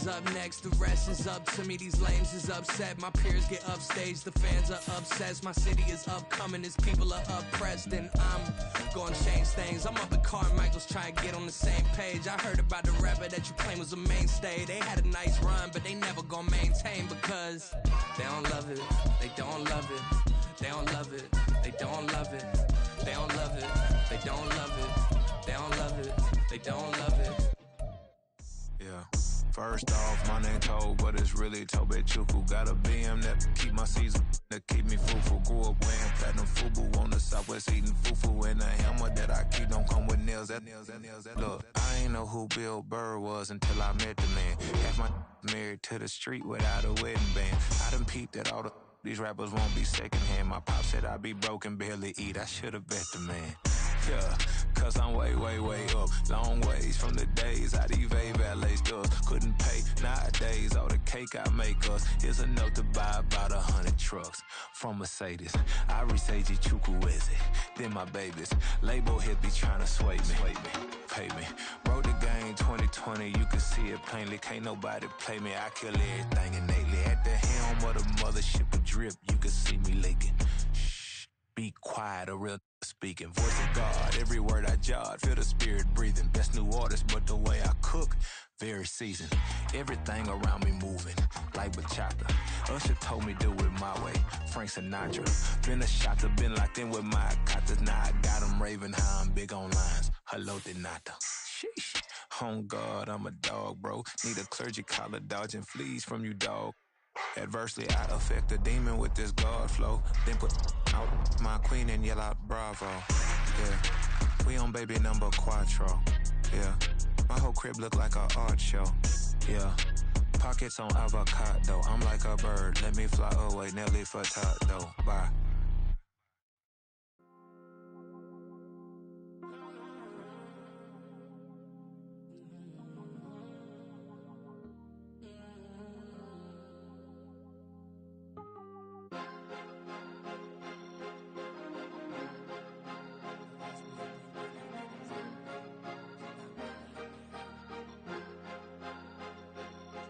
up next, the rest is up to me. These lames is upset, my peers get upstaged, the fans are obsessed. My city is upcoming, his people are oppressed, and I'm gonna change things. I'm up at Carmichael's trying to get on the same page. I heard about the rapper that you claim was a mainstay. They had a nice run, but they never gonna maintain because they don't love it, they don't love it, they don't love it, they don't love it, they don't love it, they don't love it, they don't love it, they don't love it. Yeah. First off, my name Tobe, but it's really Tobe Chuku. Got a BM that keep my season, that keep me fruitful. Grew up wearing platinum FUBU on the southwest eating fufu. And a hammer that I keep don't come with nails. Look, I ain't know who Bill Burr was until I met the man. Half my married to the street without a wedding band. I done peeped that all these rappers won't be secondhand. My pop said I'd be broken, barely eat. I should've bet the man. Yeah, cause I'm way, way, way up. Long ways from the days I evade valet stores. Couldn't pay nowadays, all the cake I make us is enough to buy about 100 trucks from Mercedes. I resage Chukwueze, then my babies. Label hit be trying to sway me, pay me. Broke the game 2020, you can see it plainly. Can't nobody play me, I kill everything innately. At the helm of the mothership of drip, you can see me leaking. Shh, be quiet, a real speaking. Voice of God, every word I jot, feel the spirit breathing. Best new artist, but the way I cook, very seasoned. Everything around me moving, like bachata. Usher told me do it my way, Frank Sinatra. Been a shotter, been locked in with my katas. Now I got them raving how I'm big on lines. Hello, de nata. Sheesh. On God, I'm a dog, bro. Need a clergy collar, dodging fleas from you, dog. Adversely, I affect the demon with this God flow. Then put out my queen and yell out bravo. Yeah, we on baby number quattro. Yeah, my whole crib look like a art show. Yeah, pockets on avocado. I'm like a bird, let me fly away. Nelly Furtado, bye.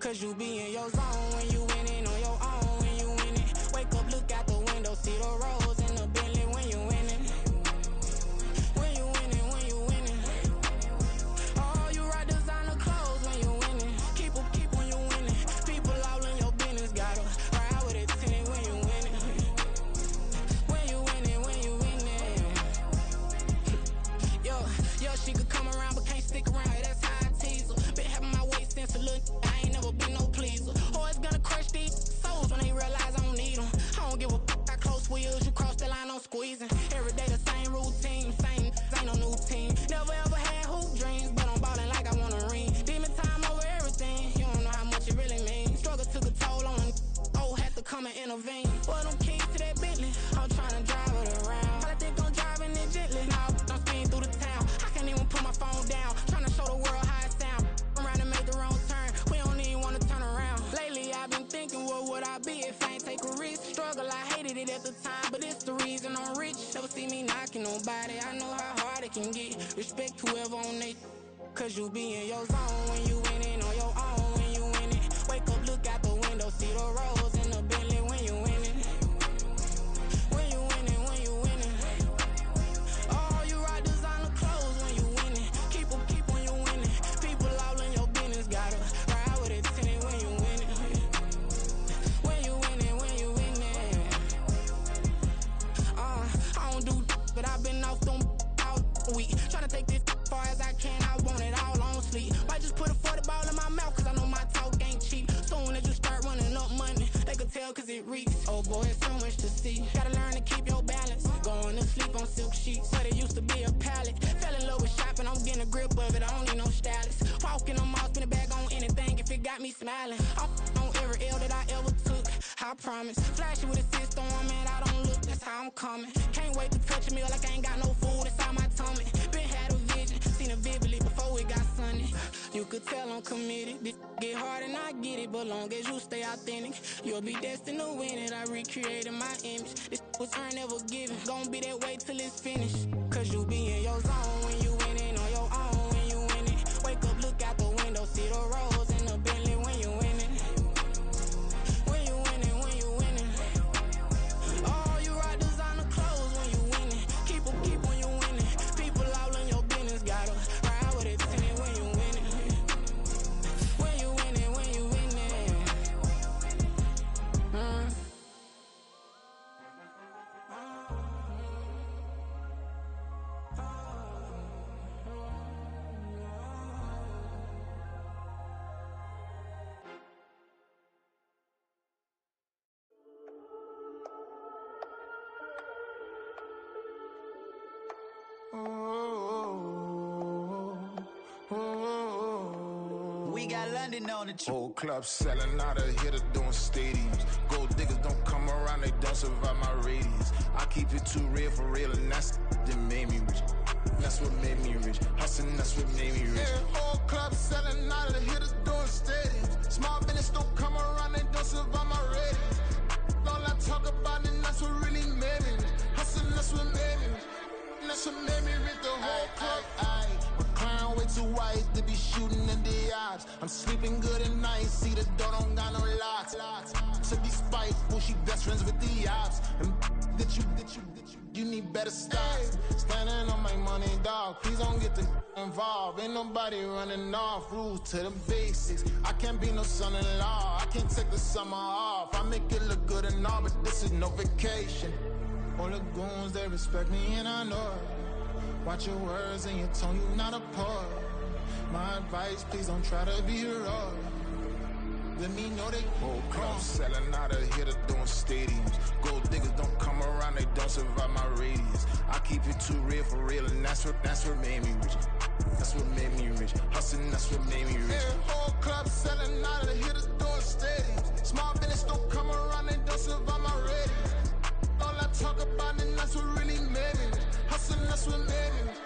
Cause you be in your zone when you winning on your own when you winning. Wake up, look out the window, see the rose in the Bentley when you winning. When you winning, when you winning. Oh, you ride designer clothes when you winning. Keep when you winning. People all in your business, gotta ride with it tinted when you winning. When you winning, when you winning. Yo, she could come around but can't stick around. That's how I tease her. Been having my weight since a little. I ain't never been no pleaser. Always gonna crush these souls when they realize I don't need them. I don't give a I close wheels, you cross the line, I'm squeezing. Every day the same routine, same, ain't no new team. Never ever had hoop dreams, but I'm ballin' like I want a ring. Demon time over everything, you don't know how much it really means. Struggle took a toll on them, oh, had to come and intervene. Well, them keys to that Bentley, I'm tryna drive it around. I think I'm driving it gently, now I'm speeding through the town. I can't even put my phone down, tryna show the world how it sound. Around and make the wrong turn, we don't even wanna turn around. Lately I've been thinking, what would I be if I ain't take a risk? Struggle, I hated it at the time, but it's the reason I'm rich. Never see me knocking nobody, I know how hard it can get. Respect whoever on they, cause you be in your zone when you winning on your own when you winning. Wake up, look out the window, see the rose in the Bentley when you winning. When you winning, when you winning. Oh, you ride designer clothes when you winning. Keep when you winning. People all in your business, gotta ride with it tinted when you winning. When you winning, when you winning. I don't do but I've been off them all week. Tryna take this far as I can, I want it all on sleep. Might just put a 40 ball in my mouth, cause I know my talk ain't cheap. Soon as you start running up money, they could tell cause it reeks. Oh boy, it's so much to see. Gotta learn to keep your balance. Going to sleep on silk sheets, but it used to be a pallet. Fell in love with shopping, I'm getting a grip of it, I don't need no stylist. Walking on mall, spin it back on anything if it got me smiling. I'm on every L that I ever took, I promise. Flashing with a system, man, I don't look, that's how I'm coming. Can't wait to touch a meal like I ain't got no food inside my tummy. Been had a vision, seen it vividly before it got sunny. You could tell I'm committed, this get hard and I get it, but long as you stay authentic, you'll be destined to win it. I recreated my image, this was earned, never given. Gonna be that way till it's finished, cause you be in your zone when you winning on your own when you winning. Wake up, look out the window, see the rose in the Bentley when you grinding on the truth. Whole club selling out, a hitter doing stadiums. Gold diggers don't come around, they don't survive my radius. I keep it too real for real, and that's that made me rich. That's what made me rich. Hustling, that's what made me rich. Yeah, whole club selling out, the hitters doing stadiums. Small business don't come around, they don't survive my radius. All I talk about, and that's what really made me rich. Hustling, that's what made me rich. That's what made me rich, the whole club. My clown way too white to be shooting in the odds. I'm sleeping good at night, see the door don't got no locks. To be spiteful, she best friends with the ops. And you need better stocks. Standing on my money, dog. Please don't get the involved. Ain't nobody running off. Rules to the basics. I can't be no son-in-law. I can't take the summer off. I make it look good and all, but this is no vacation. All the goons, they respect me and I know it. Watch your words and your tone, you not a poet. My advice, please don't try to be heroic. Let me know they whole club selling out, a hitter doing stadiums. Gold diggers don't come around, they don't survive my radius. I keep it too real for real, and that's what made me rich. That's what made me rich. Hustling, that's what made me rich. Yeah, whole club selling out, the hitters doing stadiums. Small business don't come around, they don't survive my radius. All I talk about, and that's what really made me rich. Hustling, that's what made me rich.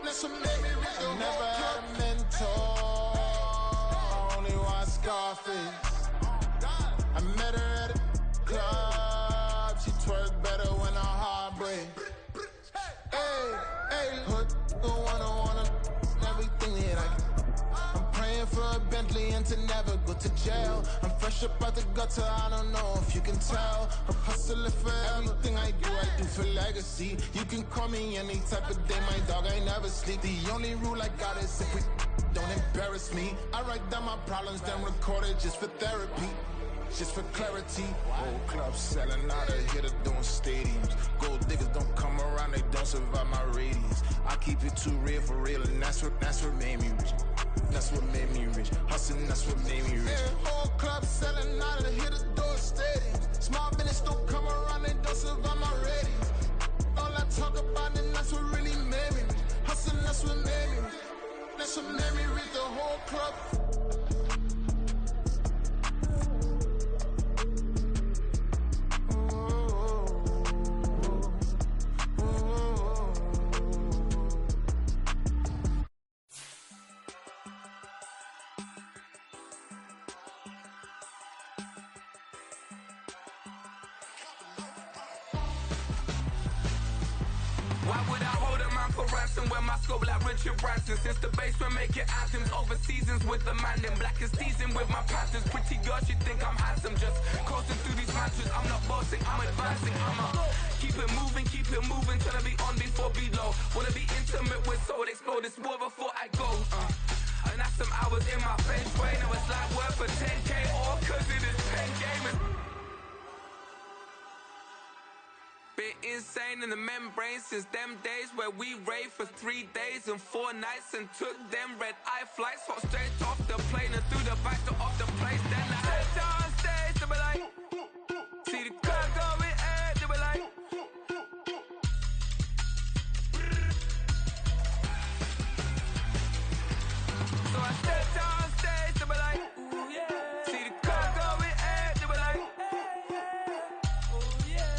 That's what made me rich. I never had a mentor. Scarface. I met her at a club. She twerk better when her heart breaks. Hey, hood, wanna everything that I can. I'm praying for a Bentley and to never go to jail. I'm fresh up out the gutter, I don't know if you can tell. I'm hustling for everything I do for legacy. You can call me any type of day, my dog, I never sleep. The only rule I got is if we don't embarrass me. I write down my problems, then record it just for therapy, just for clarity. Whole club selling out, a hitter doing stadiums. Gold diggers don't come around, they don't survive my radius. I keep it too real for real, and that's what made me rich. That's what made me rich. Hustling, that's what made me rich. Yeah, whole club selling out, a hitter doing stadiums. Small business don't come around, they don't survive my radius. All I talk about, and that's what really made me rich. Hustling, that's what made me rich. That's what made me read the whole club. Why would I hold a man for ransom when my scope like Richard Branson? Since the basement making anthems over seasons with the man, then black is seasoned with my patterns. Pretty girls, you think I'm handsome, just coasting through these matches. I'm not bossing, I'm advancing. Keep it moving, tryna be on before below. Wanna be intimate with soul, explode this war before I go. And that's some hours in my bench way. Now it's like work for 10K, all cause it is pen gaming. Been insane in the membrane since them days where we raved for 3 days and 4 nights and took them red eye flights. Hot straight off the plane and through the back door of the place. Then I stepped on stage, they were like, see the crowd going ahead, they were like, so I stepped on stage, they were like, ooh yeah, see the crowd going ahead, they were like, oh yeah.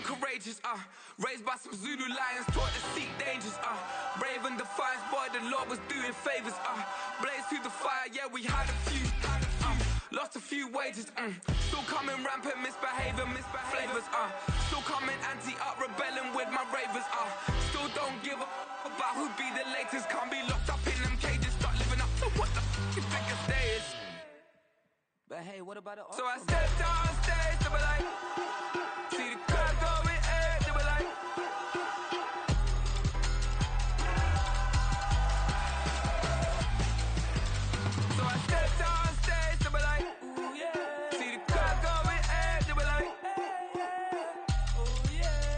Courageous, raised by some Zulu lions, taught to seek dangers, brave and defiant, boy, the Lord was doing favors, blaze through the fire, yeah, we had a few, lost a few wages, still coming rampant, misbehaving, flavors, still coming anti-up, rebelling with my ravers, still don't give a about who be the latest, can't be locked up in them cages, start living up to what the you think a day is. But hey, what about it? So I stepped on stage, they were like, see the crowd going ahead, they were like, so I stepped on stage, they were like, ooh yeah, see the crowd going ahead, they were like, oh yeah,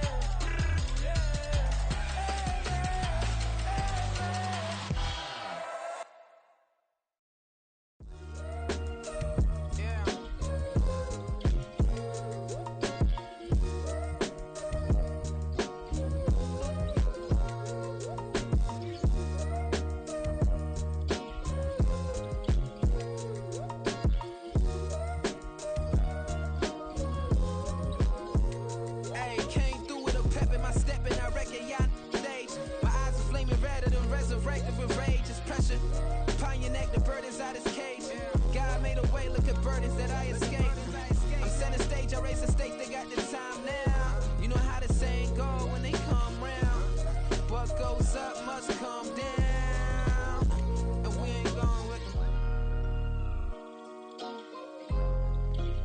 ocean. Upon your neck, the burdens out his cage. God made a way, look at burdens that I escaped. I'm center stage, I raise the stakes, they got the time now. You know how the saying go when they come round. What goes up must come down. And we ain't going with them.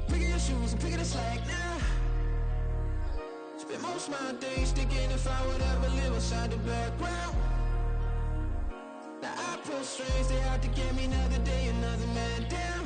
Picking your shoes and picking the slack now. Spend most of my days thinking if I would ever live inside the background. Now I pull strings, they out to get me another day, another man down.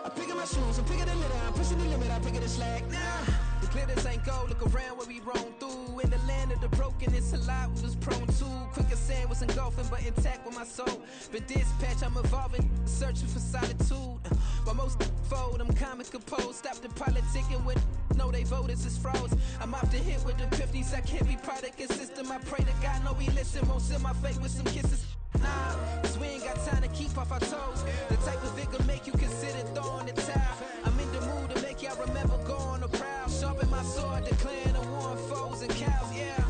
I'm picking my shoes, I'm picking the litter, I'm pushing the limit, I'm picking the slack now. The glitters ain't gold, look around where we roam through. In the land of the broken, it's a lot we was prone to. Quicker sand was engulfing, but intact with my soul. But dispatch, I'm evolving, searching for solitude. While most fold, I'm comic composed. Stop the politicking with no, they voters is froze. I'm off the hit with the 50s, I can't be product and system. I pray to God, no, we listen. Won't seal my fate with some kisses. Nah, cause we ain't got time to keep off our toes. The type of vigor make you consider throwing the towel. I'm in the mood to make y'all remember going to proud. Sharpen my sword, declaring the war on foes and cows, yeah.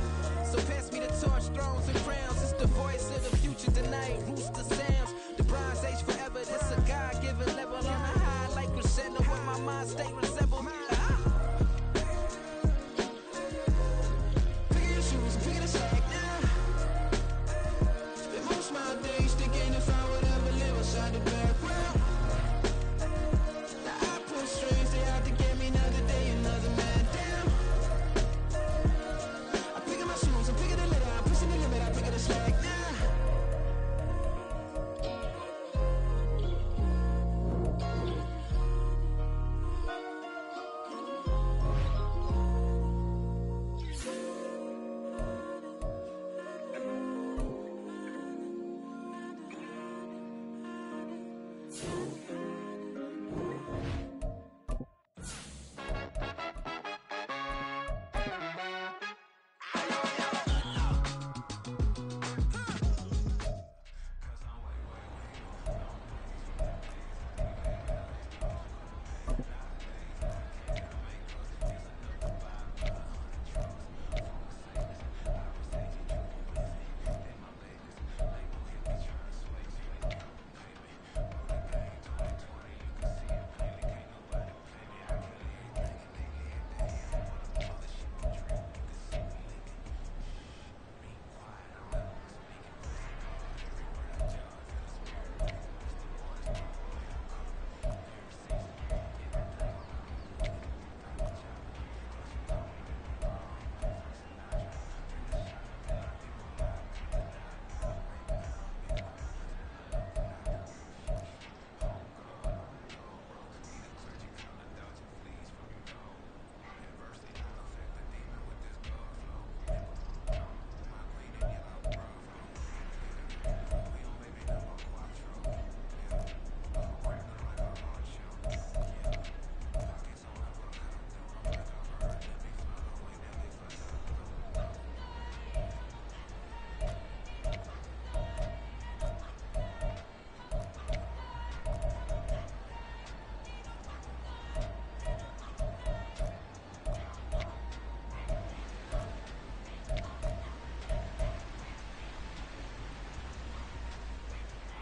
So pass me the torch, thrones and crowns. It's the voice of the future tonight, rooster sounds. The Bronze Age forever, this a God-given level. On a high like crescendo, where my mind state resemble. Picking your shoes and picking the slack now. Spend most of my days thinking if I would ever live inside the background. Now I pull strings, they out to get me another day, another man down. I'm picking my shoes, I'm picking the litter, I'm pushing the limit, I'm picking the slack now.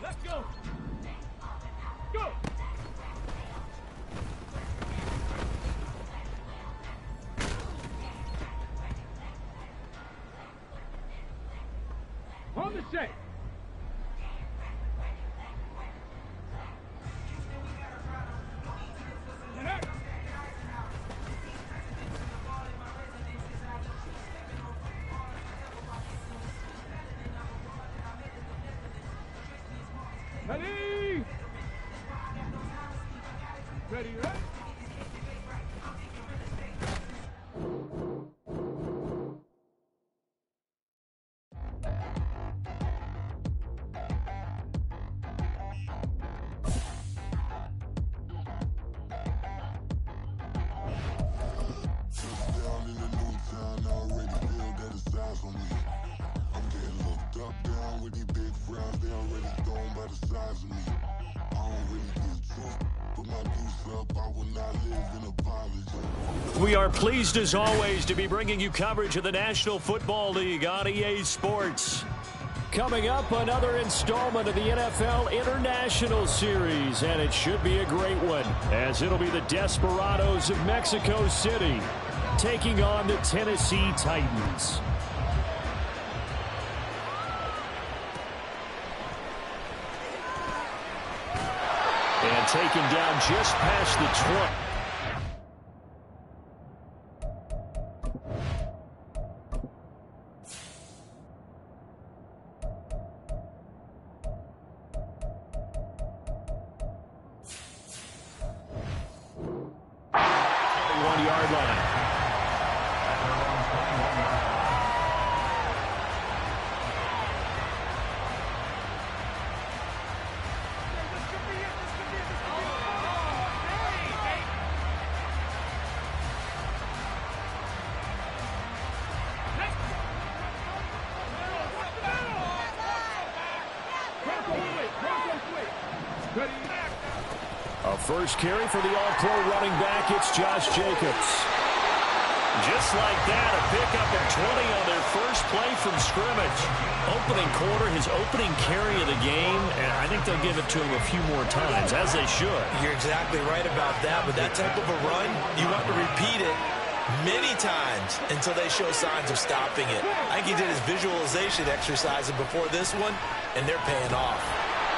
Let's go! Go! On the shape! Ready? Ready, ready? Down in the new town, I already feel that it's eyes on me. I'm getting looked up, down with these big frowns, they already thrown by the size of me. I don't really get trust, put my goose up, I will not live in apology. We are pleased as always to be bringing you coverage of the National Football League on EA Sports. Coming up, another installment of the NFL International Series, and it should be a great one, as it'll be the Desperados of Mexico City taking on the Tennessee Titans. And taken down just past the 20. A first carry for the All-Pro running back, it's Josh Jacobs. Just like that, a pickup of 20 on their first play from scrimmage. Opening quarter, his opening carry of the game, and I think they'll give it to him a few more times, as they should. You're exactly right about that, but that type of a run, you want to repeat it many times until they show signs of stopping it. I think he did his visualization exercises before this one, and they're paying off.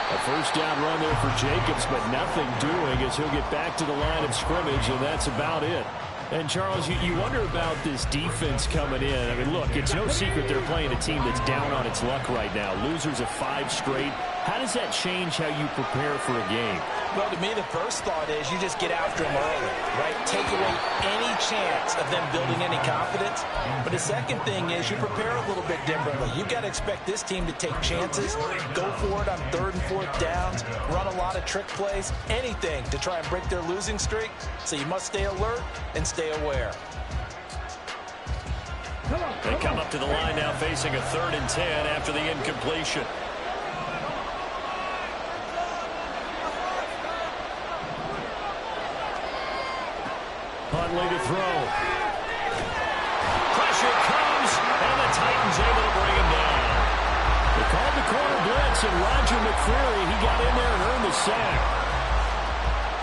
A first down run there for Jacobs, but nothing doing as he'll get back to the line of scrimmage, and that's about it. And, Charles, you wonder about this defense coming in. I mean, look, it's no secret they're playing a team that's down on its luck right now. Losers of 5 straight. How does that change how you prepare for a game? Well, to me, the first thought is you just get after them early, right? Take away any chance of them building any confidence. But the second thing is you prepare a little bit differently. You've got to expect this team to take chances, go for it on 3rd and 4th downs, run a lot of trick plays, anything to try and break their losing streak. So you must stay alert and stay aware. They come up to the line now facing a 3rd and 10 after the incompletion. Huntley to throw. Pressure comes, and the Titans able to bring him down. They called the corner blitz, and Roger McCreary, he got in there and earned the sack.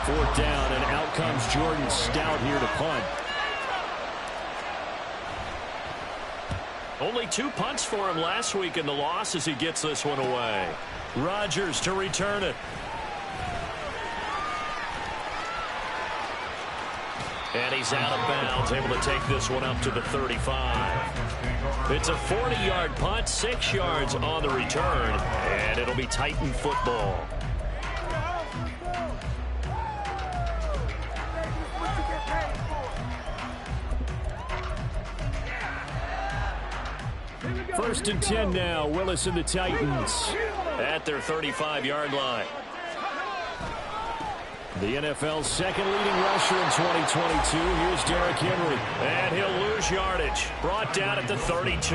4th down, and out comes Jordan Stout here to punt. Only 2 punts for him last week in the loss as he gets this one away. Rodgers to return it. And he's out of bounds, able to take this one up to the 35. It's a 40-yard punt, 6 yards on the return, and it'll be Titan football. First and 10 now, Willis and the Titans. At their 35-yard line. The NFL's second leading rusher in 2022. Here's Derrick Henry. And he'll lose yardage. Brought down at the 32.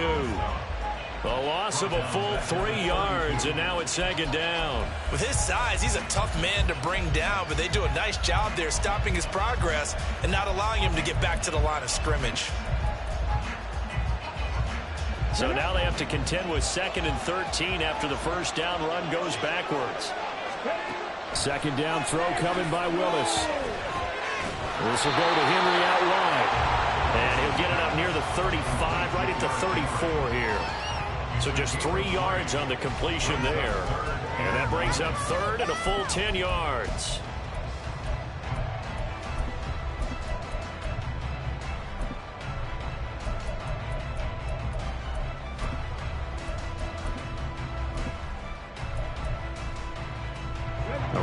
A loss of a full 3 yards, and now it's 2nd down. With his size, he's a tough man to bring down, but they do a nice job there stopping his progress and not allowing him to get back to the line of scrimmage. So now they have to contend with 2nd and 13 after the first down run goes backwards. 2nd down throw coming by Willis. This will go to Henry out wide. And he'll get it up near the 35, right at the 34 here. So just 3 yards on the completion there. And that brings up 3rd and a full 10 yards.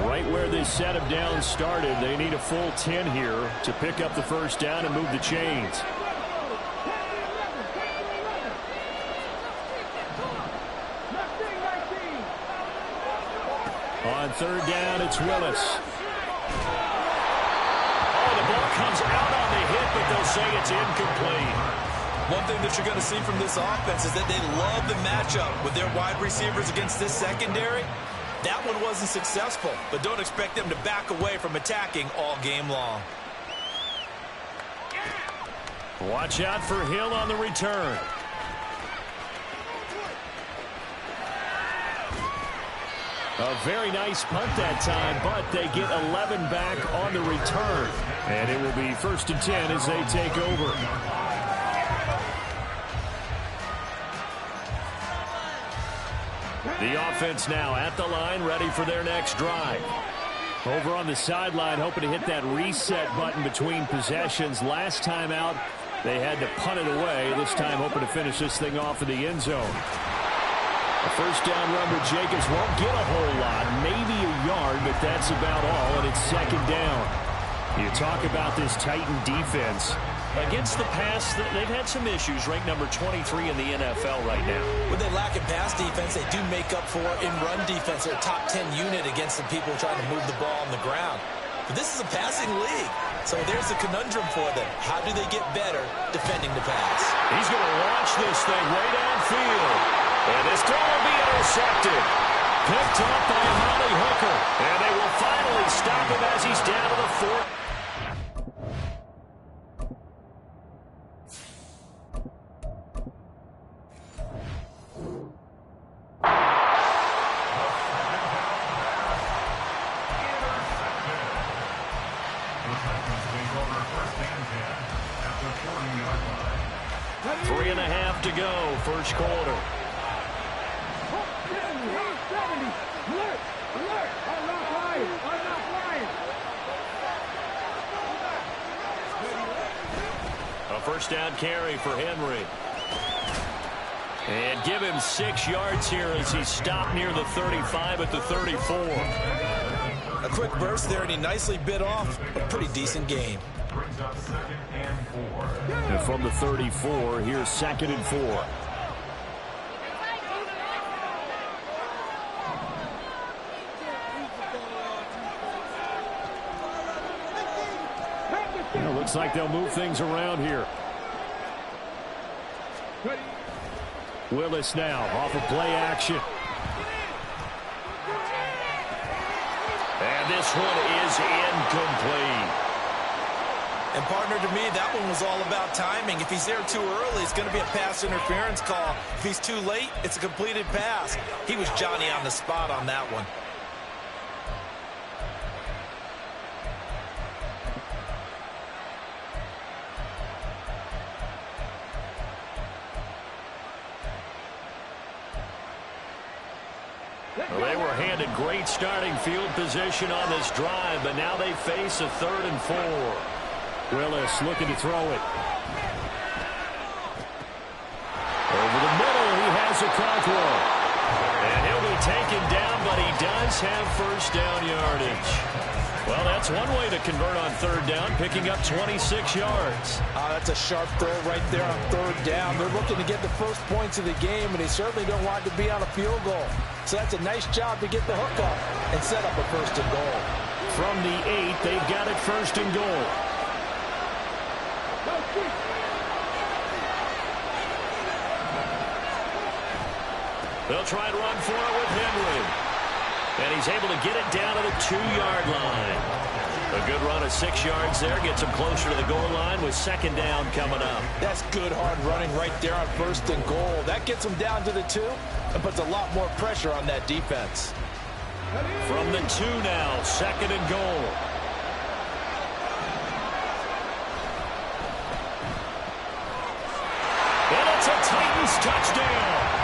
Right where this set of downs started, they need a full 10 here to pick up the first down and move the chains. On 3rd down, it's Willis. Oh, the ball comes out on the hit, but they'll say it's incomplete. One thing that you're going to see from this offense is that they love the matchup with their wide receivers against this secondary. That one wasn't successful, but don't expect them to back away from attacking all game long. Watch out for Hill on the return. A very nice punt that time, but they get 11 back on the return. And it will be 1st and 10 as they take over. The offense now at the line, ready for their next drive. Over on the sideline, hoping to hit that reset button between possessions. Last time out, they had to punt it away. This time, hoping to finish this thing off in the end zone. A first down run with Jacobs won't get a whole lot, maybe a yard, but that's about all, and it's 2nd down. You talk about this Titan defense. Against the pass, they've had some issues, ranked number 23 in the NFL right now. When they lack in pass defense, they do make up for in run defense. They're a top 10 unit against the people trying to move the ball on the ground. But this is a passing league, so there's a conundrum for them. How do they get better defending the pass? He's going to launch this thing way downfield. And this throw will be intercepted. Picked up by Amani Hooker. And they will finally stop him as he's down to the 4. To go, first quarter. A first down carry for Henry. And give him 6 yards here as he stopped near the 35 at the 34. A quick burst there, and he nicely bit off a pretty decent gain. And from the 34, here's 2nd and 4. It looks like they'll move things around here. Willis now off of play action. And this one is incomplete. And partner, to me, that one was all about timing. If he's there too early, it's going to be a pass interference call. If he's too late, it's a completed pass. He was Johnny on the spot on that one. Well, they were handed great starting field position on this drive, but now they face a 3rd and 4. Willis looking to throw it. Over the middle, he has a Cockrell. And he'll be taken down, but he does have first down yardage. Well, that's one way to convert on 3rd down, picking up 26 yards. That's a sharp throw right there on 3rd down. They're looking to get the first points of the game, and they certainly don't want to be on a field goal. So that's a nice job to get the hook up and set up a 1st and goal. From the 8, they've got it 1st and goal. They'll try and run for it with Henry. And he's able to get it down to the 2-yard line. A good run of 6 yards there. Gets him closer to the goal line with 2nd down coming up. That's good hard running right there on 1st and goal. That gets him down to the 2 and puts a lot more pressure on that defense. From the 2 now, 2nd and goal. And it's a Titans touchdown.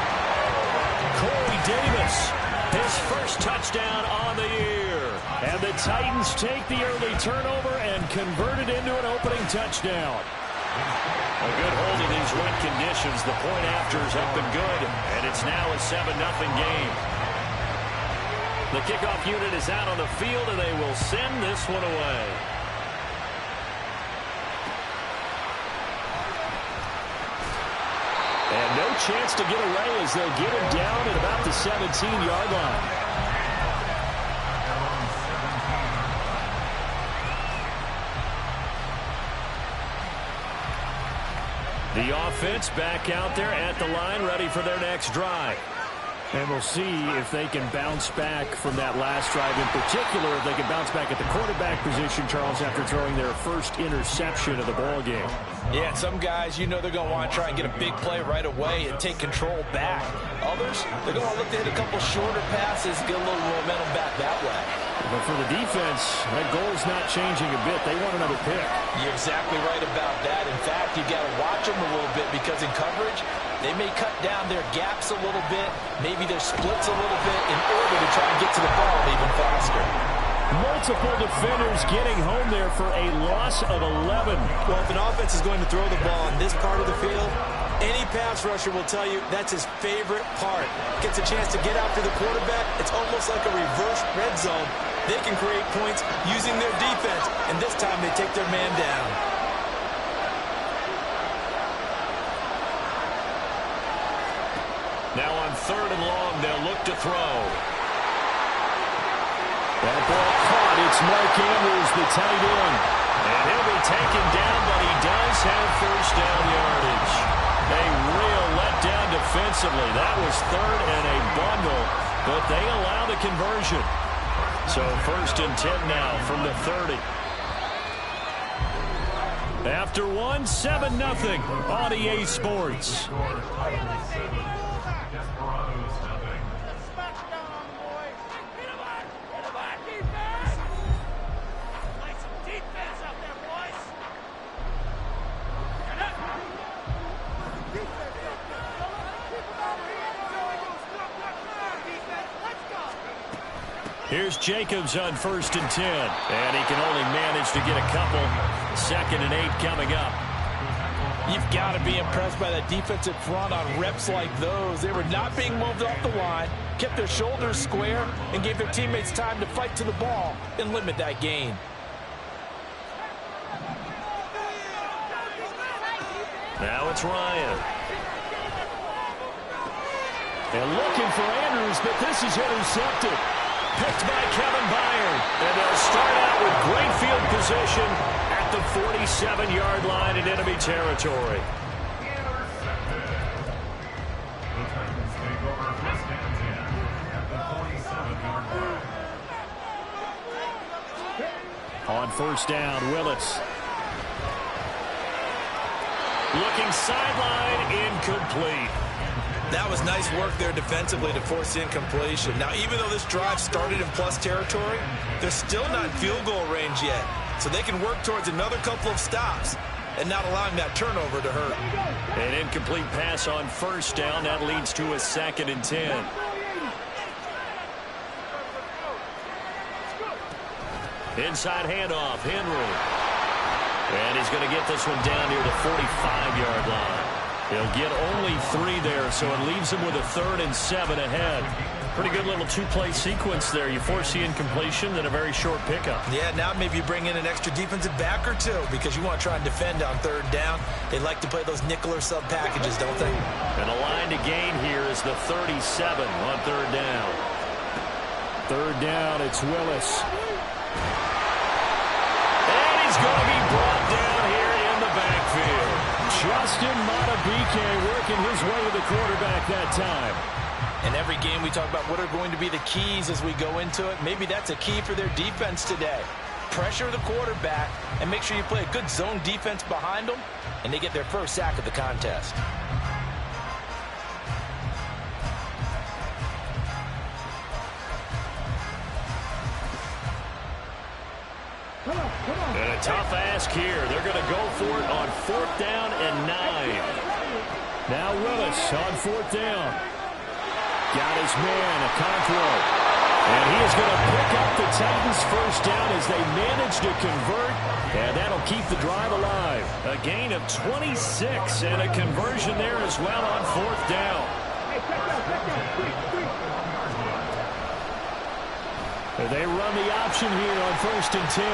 Corey Davis, his first touchdown on the year. And the Titans take the early turnover and convert it into an opening touchdown. A good hold in these wet conditions. The point after's up and good, and it's now a 7-0 game. The kickoff unit is out on the field, and they will send this one away. And no chance to get away as they'll get him down at about the 17-yard line. The offense back out there at the line, ready for their next drive. And we'll see if they can bounce back from that last drive. In particular, if they can bounce back at the quarterback position, Charles, after throwing their first interception of the ball game. Yeah, some guys, you know they're going to want to try and get a big play right away and take control back. Others, they're going to look to hit a couple shorter passes, get a little momentum back that way. But for the defense, that goal's not changing a bit. They want another pick. You're exactly right about that. In fact, you've got to watch them a little bit because in coverage, they may cut down their gaps a little bit, maybe their splits a little bit in order to try and get to the ball even faster. Multiple defenders getting home there for a loss of 11. Well, if an offense is going to throw the ball on this part of the field, any pass rusher will tell you that's his favorite part. Gets a chance to get out to the quarterback. It's almost like a reverse red zone. They can create points using their defense, and this time they take their man down. Now on 3rd and long, they'll look to throw. That ball caught. It's Mark Andrews, the tight end. And he'll be taken down, but he does have first down yardage. A real letdown defensively. That was 3rd and a bundle, but they allow the conversion. So 1st and 10 now from the 30. After one, 7-0 on EA Sports. Here's Jacobs on 1st and 10. And he can only manage to get a couple. 2nd and 8 coming up. You've got to be impressed by that defensive front on reps like those. They were not being moved off the line, kept their shoulders square, and gave their teammates time to fight to the ball and limit that gain. Now it's Ryan. And looking for Andrews, but this is intercepted. Picked by Kevin Byard. And they'll start out with great field position at the 47-yard line in enemy territory. On 1st down, Willis. Looking sideline, incomplete. That was nice work there defensively to force the incompletion. Now, even though this drive started in plus territory, they're still not in field goal range yet. So they can work towards another couple of stops and not allowing that turnover to hurt. An incomplete pass on 1st down. That leads to a 2nd and 10. Inside handoff, Henry. And he's going to get this one down near the 45-yard line. He'll get only 3 there, so it leaves him with a 3rd and 7 ahead. Pretty good little 2-play sequence there. You force the incompletion, then a very short pickup. Yeah, now maybe you bring in an extra defensive back or two because you want to try and defend on 3rd down. They like to play those nickel or sub packages, don't they? And the line to gain here is the 37 on 3rd down. 3rd down, it's Willis. And he's going to be brought down here in the backfield. Justin Madubuike working his way to the quarterback that time. In every game we talk about what are going to be the keys as we go into it. Maybe that's a key for their defense today. Pressure the quarterback and make sure you play a good zone defense behind them, and they get their first sack of the contest. And a tough ask here. They're going to go for it on 4th down and 9. Now Willis on 4th down. Got his man, Okonkwo. And he is going to pick up the Titans' first down as they manage to convert. And that'll keep the drive alive. A gain of 26 and a conversion there as well on 4th down. They run the option here on 1st and 10.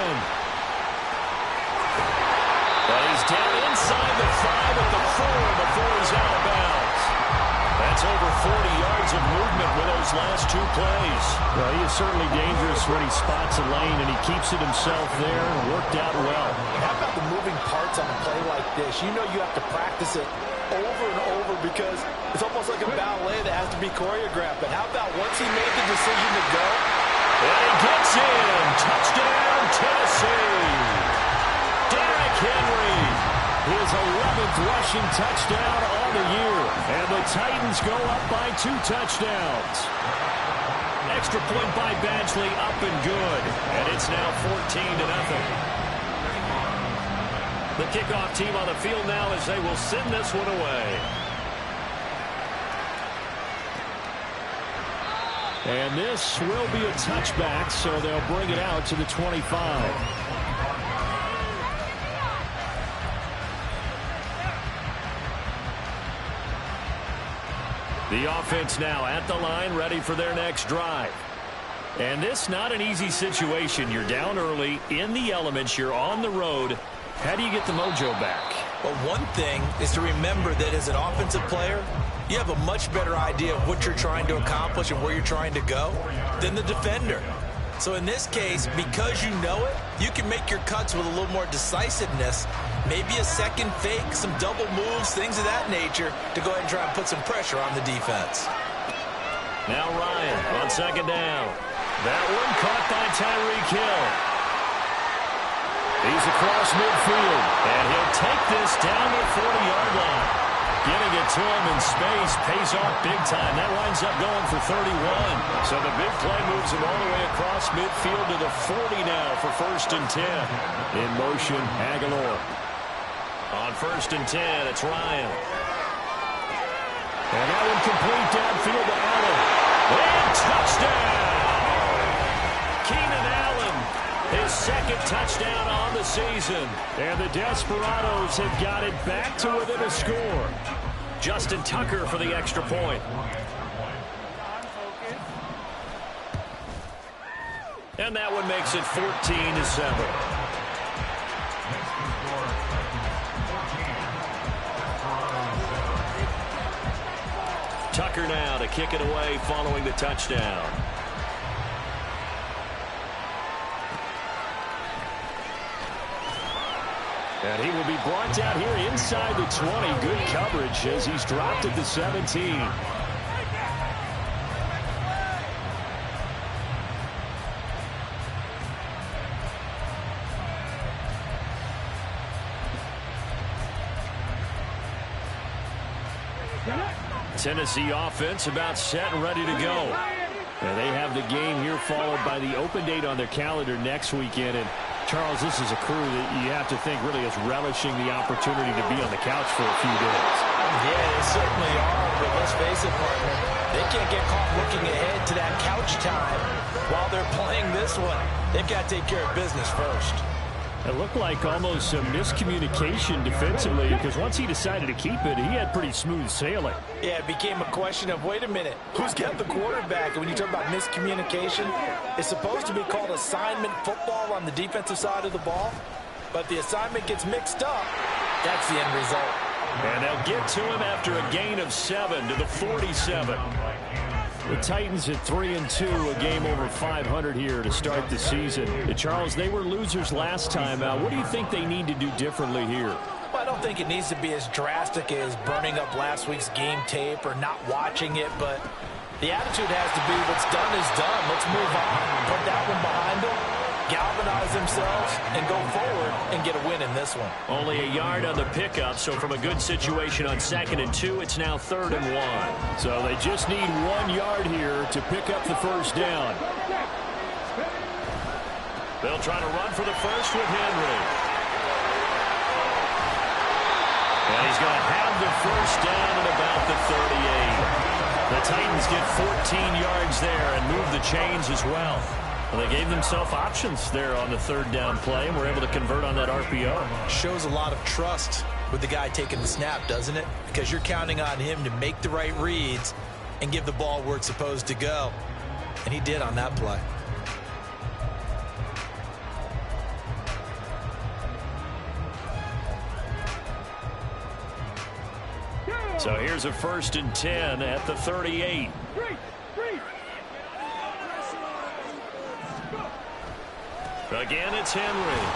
But he's down inside the 5 at the 4 before he's out of bounds. That's over 40 yards of movement with those last 2 plays. Well, he is certainly dangerous when he spots a lane, and he keeps it himself there. Worked out well. How about the moving parts on a play like this? You know you have to practice it over and over because it's almost like a ballet that has to be choreographed. But how about once he made the decision to go? And he gets in. Touchdown, Tennessee. Derrick Henry. his 11th rushing touchdown on the year. And the Titans go up by 2 touchdowns. Extra point by Badgley, up and good. And it's now 14-0. The kickoff team on the field now as they will send this one away. And this will be a touchback, so they'll bring it out to the 25. The offense now at the line, ready for their next drive. And this not an easy situation. You're down early, in the elements, you're on the road. How do you get the mojo back? Well, one thing is to remember that as an offensive player, you have a much better idea of what you're trying to accomplish and where you're trying to go than the defender. So in this case, because you know it, you can make your cuts with a little more decisiveness, maybe a second fake, some double moves, things of that nature, to go ahead and try and put some pressure on the defense. Now Ryan on second down. That one caught by Tyreek Hill. He's across midfield, and he'll take this down the 40-yard line. Getting it to him in space pays off big time. That winds up going for 31. So the big play moves him all the way across midfield to the 40 now for 1st and 10. In motion, Aguilar. On 1st and 10, it's Ryan. And that one complete downfield to Allen. And touchdown! Keenan Allen, his 2nd touchdown on the season. And the Desperados have got it back to within a score. Justin Tucker for the extra point. And that one makes it 14-7. Tucker now to kick it away following the touchdown. And he will be brought down here inside the 20. Good coverage as he's dropped at the 17. Tennessee offense about set and ready to go. And they have the game here followed by the open date on their calendar next weekend. And Charles, this is a crew that you have to think really is relishing the opportunity to be on the couch for a few days. Yeah, they certainly are. But let's face it, partner, they can't get caught looking ahead to that couch time while they're playing this one. They've got to take care of business first. It looked like almost some miscommunication defensively because once he decided to keep it, he had pretty smooth sailing. Yeah, it became a question of, wait a minute, who's got the quarterback? And when you talk about miscommunication, it's supposed to be called assignment football on the defensive side of the ball. But the assignment gets mixed up. That's the end result. And they'll get to him after a gain of 7 to the 47. The Titans at 3-2, a game over 500 here to start the season. Charles, they were losers last time out. What do you think they need to do differently here? Well, I don't think it needs to be as drastic as burning up last week's game tape or not watching it, but the attitude has to be what's done is done. Let's move on. Put that one behind them, galvanize themselves, and go forward and get a win in this one. Only a yard on the pickup, so from a good situation on 2nd and 2, it's now 3rd and 1. So they just need 1 yard here to pick up the first down. They'll try to run for the first with Henry. And he's going to have the first down at about the 38. The Titans get 14 yards there and move the chains as well. Well, they gave themselves options there on the 3rd down play and were able to convert on that RPO. Shows a lot of trust with the guy taking the snap, doesn't it? Because you're counting on him to make the right reads and give the ball where it's supposed to go. And he did on that play. So here's a 1st and 10 at the 38. Again, it's Henry.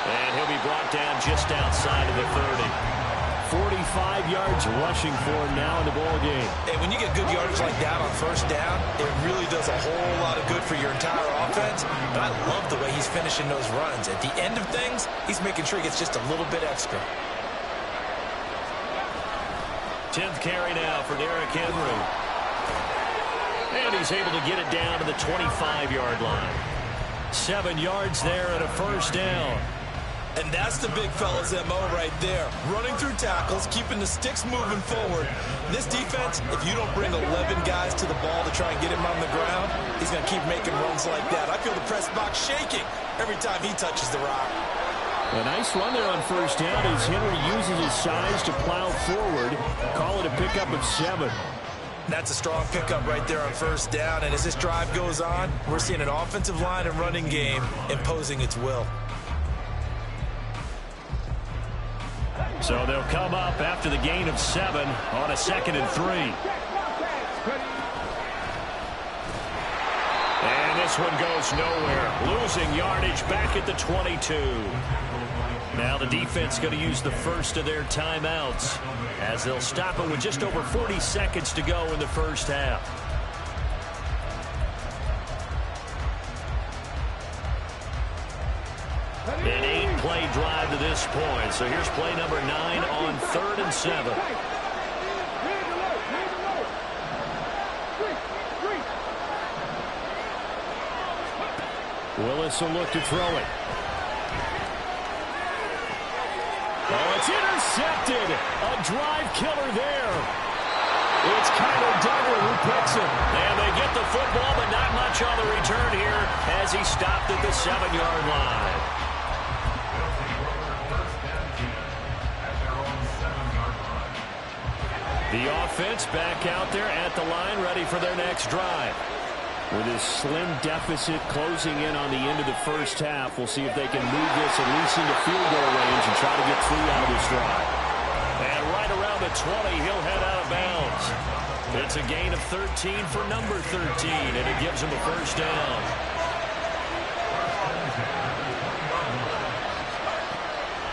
And he'll be brought down just outside of the 45 yards rushing for him now in the ball game. And when you get good yardage like that on first down, it really does a whole lot of good for your entire offense. But I love the way he's finishing those runs. At the end of things, he's making sure he gets just a little bit extra. 10th carry now for Derrick Henry. And he's able to get it down to the 25-yard line. 7 yards there and a first down. And that's the big fella's MO right there. Running through tackles, keeping the sticks moving forward. This defense, if you don't bring 11 guys to the ball to try and get him on the ground, he's going to keep making runs like that. I feel the press box shaking every time he touches the rock. A nice run there on first down as Henry uses his size to plow forward. Call it a pickup of 7. That's a strong pickup right there on first down. And as this drive goes on, we're seeing an offensive line and running game imposing its will. So they'll come up after the gain of 7 on a 2nd and 3. And this one goes nowhere. Losing yardage back at the 22. Now the defense going to use the first of their timeouts as they'll stop it with just over 40 seconds to go in the first half. An 8-play drive to this point. So here's play number 9 on 3rd and 7. Willis will look to throw it. Oh, it's intercepted. A drive killer there. It's Kyler Duggar who picks it. And they get the football, but not much on the return here as he stopped at the 7-yard line. The offense back out there at the line, ready for their next drive. With his slim deficit closing in on the end of the first half, we'll see if they can move this at least into field goal range and try to get 3 out of this drive. And right around the 20, he'll head out of bounds. It's a gain of 13 for number 13, and it gives him a first down.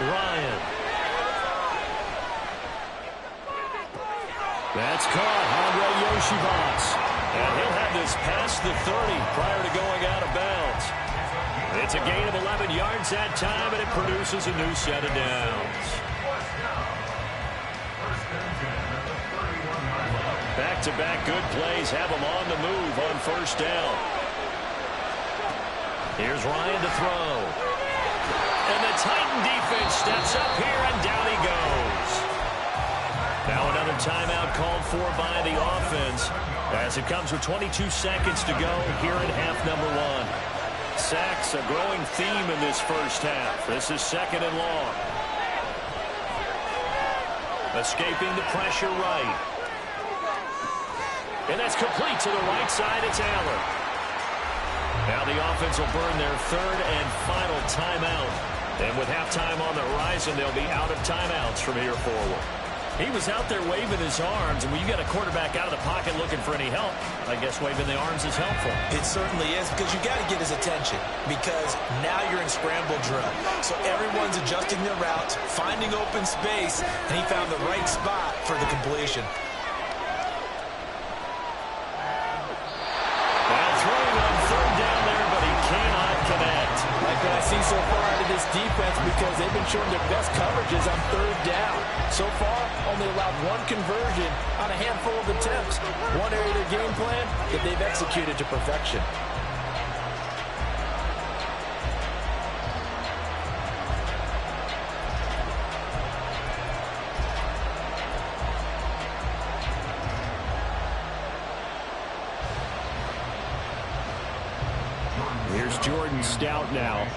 Ryan. That's caught. Andre Yoshibas. And he'll have this past the 30 prior to going out of bounds. It's a gain of 11 yards that time, and it produces a new set of downs. Back-to-back good plays have them on the move on first down. Here's Ryan to throw. And the Titan defense steps up here, and down he goes. Now another timeout called for by the offense as it comes with 22 seconds to go here in half number 1. Sacks, a growing theme in this first half. This is 2nd and long. Escaping the pressure right. And that's complete to the right side. It's Allen. Now the offense will burn their 3rd and final timeout. And with halftime on the horizon, they'll be out of timeouts from here forward. He was out there waving his arms, and when you got a quarterback out of the pocket looking for any help, I guess waving the arms is helpful. It certainly is, because you got to get his attention, because now you're in scramble drill. So everyone's adjusting their routes, finding open space, and he found the right spot for the completion. Now throwing on 3rd down there, but he cannot connect. Like what I see so far out of this defense, because they've been showing their best coverages on 3rd down. So far, only allowed 1 conversion on a handful of attempts. One area of their game plan that they've executed to perfection. Here's Jordan Stout now.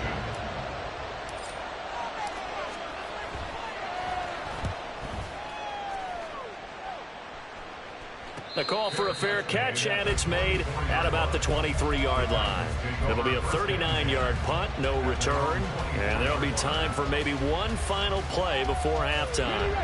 The call for a fair catch, and it's made at about the 23-yard line. It'll be a 39-yard punt, no return, and there'll be time for maybe one final play before halftime.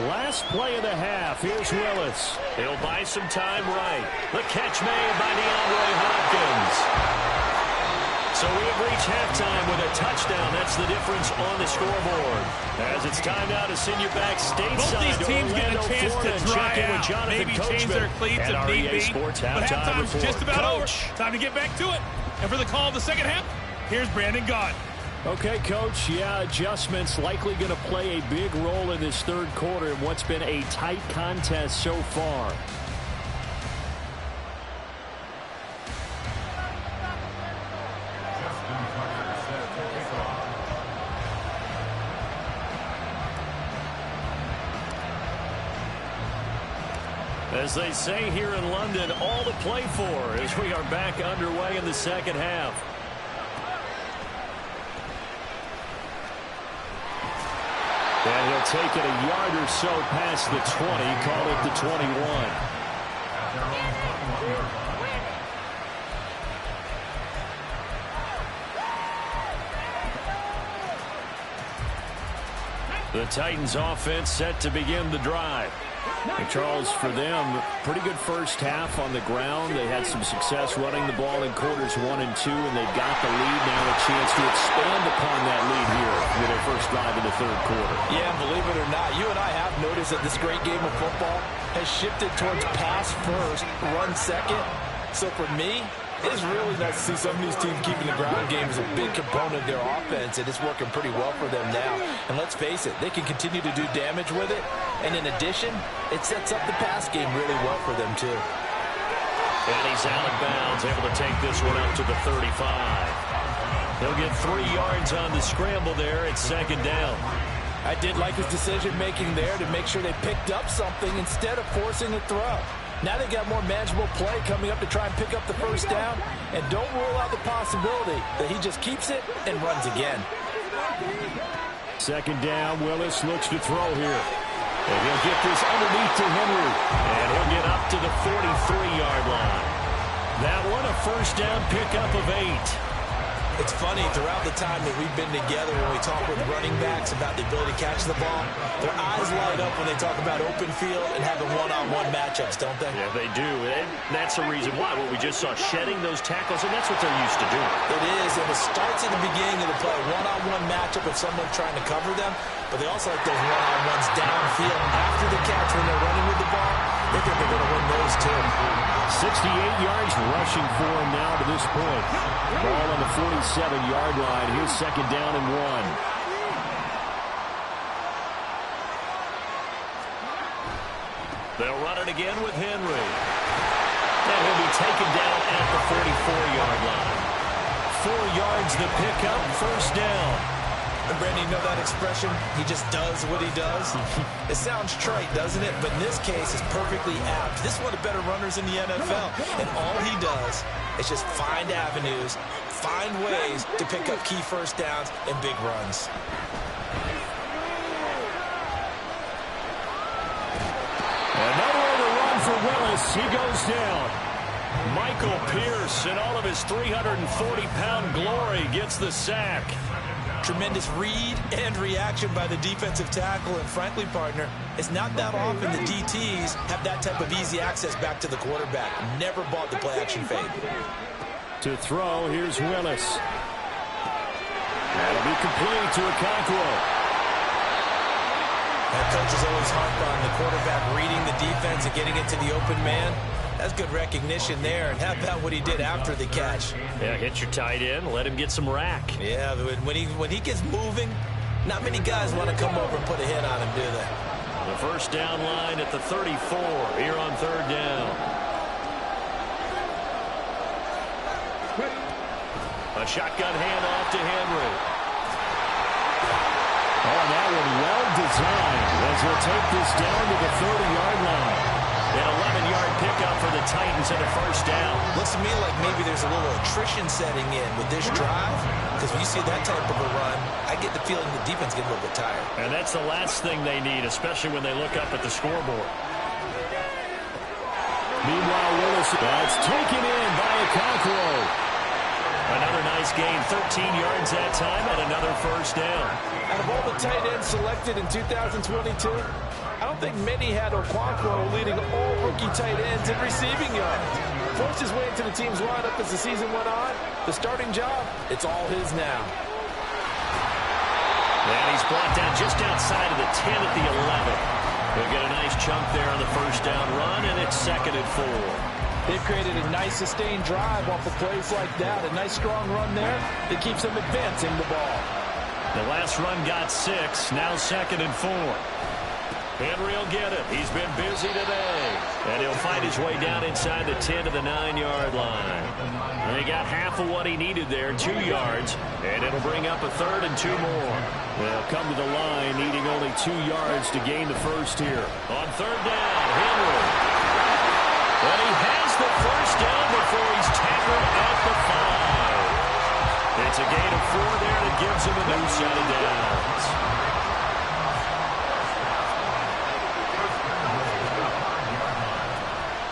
Last play of the half. Here's Willis. He'll buy some time right. The catch made by DeAndre Hopkins. So we have reached halftime with a touchdown. That's the difference on the scoreboard. As it's time now to send you back stateside. Both these teams get a chance to dry out, maybe change their cleats if need be. But halftime's just about over. Time to get back to it. And for the call of the second half, here's Brandon Gaudin. Okay, Coach, adjustments likely going to play a big role in this third quarter in what's been a tight contest so far. As they say here in London, all to play for as we are back underway in the second half. And he'll take it a yard or so past the 20, call it the 21. The Titans offense set to begin the drive. And Charles, for them, pretty good first half on the ground. They had some success running the ball in quarters 1 and 2, and they've got the lead now, a chance to expand upon that lead here with their first drive in the third quarter. Yeah, believe it or not, you and I have noticed that this great game of football has shifted towards pass first, run second. So for me, it's really nice to see some of these teams keeping the ground game as a big component of their offense, and it's working pretty well for them now. And let's face it, they can continue to do damage with it. And in addition, it sets up the pass game really well for them, too. And he's out of bounds, able to take this one up to the 35. He'll get 3 yards on the scramble there at second down. I did like his decision-making there to make sure they picked up something instead of forcing a throw. Now they got more manageable play coming up to try and pick up the first down. And don't rule out the possibility that he just keeps it and runs again. Second down, Willis looks to throw here. And he'll get this underneath to Henry. And he'll get up to the 43-yard line. That one, a first down pickup of 8. It's funny, throughout the time that we've been together when we talk with running backs about the ability to catch the ball, their eyes light up when they talk about open field and having one-on-one matchups, don't they? Yeah, they do. And that's the reason why. What we just saw, shedding those tackles, and that's what they're used to doing. It is, and it starts at the beginning of the play, one-on-one matchup with someone trying to cover them, but they also like those one-on-ones downfield after the catch when they're running with the ball. They think they're going to win those, too. 68 yards rushing for him now to this point. Ball on the 47-yard line. Here's second down and 1. They'll run it again with Henry. And he'll be taken down at the 44-yard line. 4 yards the pickup, first down. And Brandon, you know that expression? He just does what he does. It sounds trite, doesn't it? But in this case, it's perfectly apt. This is one of the better runners in the NFL. And all he does is just find avenues, find ways to pick up key first downs and big runs. Another run for Willis. He goes down. Michael Pierce, in all of his 340-pound glory, gets the sack. Tremendous read and reaction by the defensive tackle. And frankly, partner, it's not that often the DTs have that type of easy access back to the quarterback. Never bought the play-action fade. To throw, here's Willis. That'll be complete to Okonkwo. That coach is always harped on the quarterback reading the defense and getting into the open man. That's good recognition there. And how about what he did after the catch? Yeah, hit your tight end, let him get some rack. Yeah, when he gets moving, not many guys want to come over and put a hit on him, do they? The first down line at the 34 here on third down. A shotgun handoff to Henry. Oh, that one well designed as he'll take this down to the 30-yard line. An 11-yard pickup for the Titans and a first down. Looks to me like maybe there's a little attrition setting in with this drive, because when you see that type of a run, I get the feeling the defense gets a little bit tired. And that's the last thing they need, especially when they look up at the scoreboard. Meanwhile, Willis, that's taken in by Okonkwo. Another nice gain, 13 yards that time, and another first down. Out of all the tight ends selected in 2022, I don't think many had Okonkwo leading all rookie tight ends in receiving yards. Forced his way into the team's lineup as the season went on, The starting job, it's all his now. And he's brought down just outside of the 10 at the 11. They'll get a nice chunk there on the first down run, and it's 2nd and 4. They've created a nice sustained drive off of plays like that. A nice strong run there that keeps them advancing the ball. The last run got 6, now 2nd and 4. Henry will get it. He's been busy today. And he'll find his way down inside the 10 to the 9-yard line. And he got half of what he needed there, 2 yards. And it'll bring up a 3rd and 2 more. They'll come to the line needing only 2 yards to gain the first here. On 3rd down, Henry. And he has the first down before he's tackled at the 5. It's a gain of 4 there that gives him a new set of downs.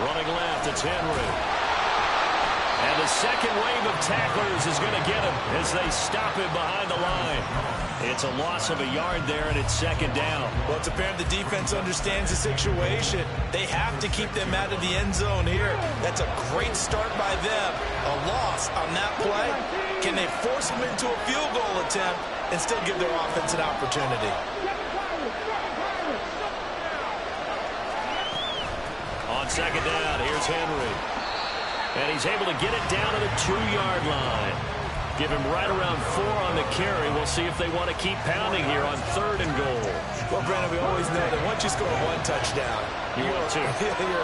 Running left, it's Henry. And the second wave of tacklers is going to get him as they stop him behind the line. It's a loss of a yard there, and it's 2nd down. Well, it's apparent the defense understands the situation. They have to keep them out of the end zone here. That's a great start by them. A loss on that play. Can they force them into a field goal attempt and still give their offense an opportunity? On 2nd down, here's Henry. And he's able to get it down to the 2-yard line. Give him right around 4 on the carry. We'll see if they want to keep pounding here on 3rd and goal. Well, Brandon, we always know that once you score 1 touchdown, you're